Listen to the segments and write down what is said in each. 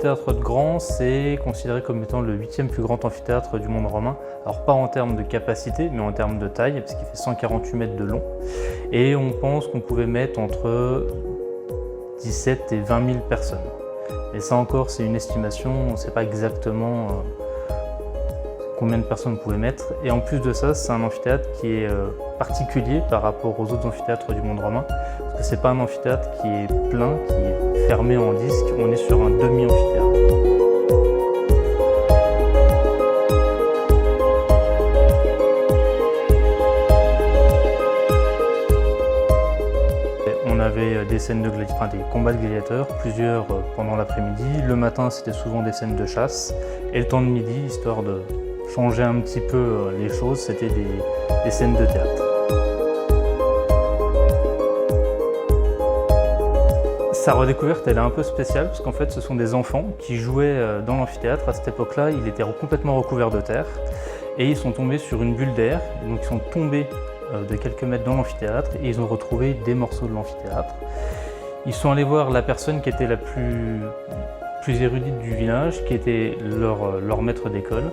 L'amphithéâtre de Grand, c'est considéré comme étant le 8e plus grand amphithéâtre du monde romain. Alors pas en termes de capacité, mais en termes de taille, parce qu'il fait 148 mètres de long. Et on pense qu'on pouvait mettre entre 17 et 20 000 personnes. Et ça encore, c'est une estimation, on ne sait pas exactement combien de personnes on pouvait mettre. Et en plus de ça, c'est un amphithéâtre qui est particulier par rapport aux autres amphithéâtres du monde romain. Parce que c'est pas un amphithéâtre qui est plein, qui est fermé en disque, on est sur un demi-amphithéâtre. On avait des scènes de des combats de gladiateurs, plusieurs pendant l'après-midi. Le matin, c'était souvent des scènes de chasse. Et le temps de midi, histoire de changer un petit peu les choses, c'était des scènes de théâtre. Sa redécouverte, elle est un peu spéciale parce qu'en fait, ce sont des enfants qui jouaient dans l'amphithéâtre. À cette époque-là, il était complètement recouvert de terre et ils sont tombés sur une bulle d'air. Donc, ils sont tombés de quelques mètres dans l'amphithéâtre et ils ont retrouvé des morceaux de l'amphithéâtre. Ils sont allés voir la personne qui était la plus érudite du village, qui était leur maître d'école,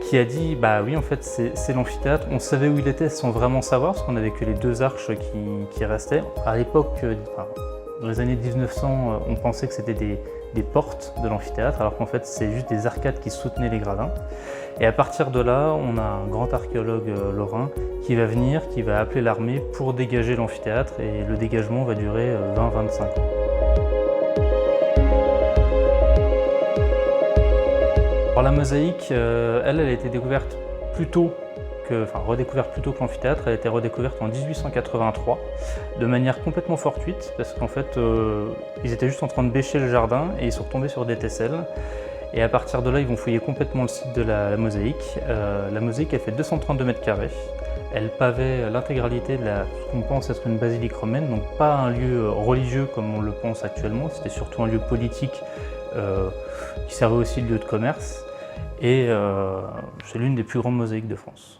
qui a dit « bah oui, en fait, c'est l'amphithéâtre ». On savait où il était sans vraiment savoir, parce qu'on n'avait que les deux arches qui restaient. À l'époque, dans les années 1900, on pensait que c'était des portes de l'amphithéâtre, alors qu'en fait, c'est juste des arcades qui soutenaient les gradins. Et à partir de là, on a un grand archéologue lorrain qui va venir, qui va appeler l'armée pour dégager l'amphithéâtre, et le dégagement va durer 20-25 ans. Alors la mosaïque, elle a été découverte redécouverte plus tôt que l'amphithéâtre. Elle a été redécouverte en 1883 de manière complètement fortuite parce qu'en fait ils étaient juste en train de bêcher le jardin et ils sont retombés sur des tesselles. Et à partir de là, ils vont fouiller complètement le site de la mosaïque. La mosaïque, elle fait 232 mètres carrés. Elle pavait l'intégralité de ce qu'on pense être une basilique romaine, donc pas un lieu religieux comme on le pense actuellement. C'était surtout un lieu politique qui servait aussi de lieu de commerce. Et c'est l'une des plus grandes mosaïques de France.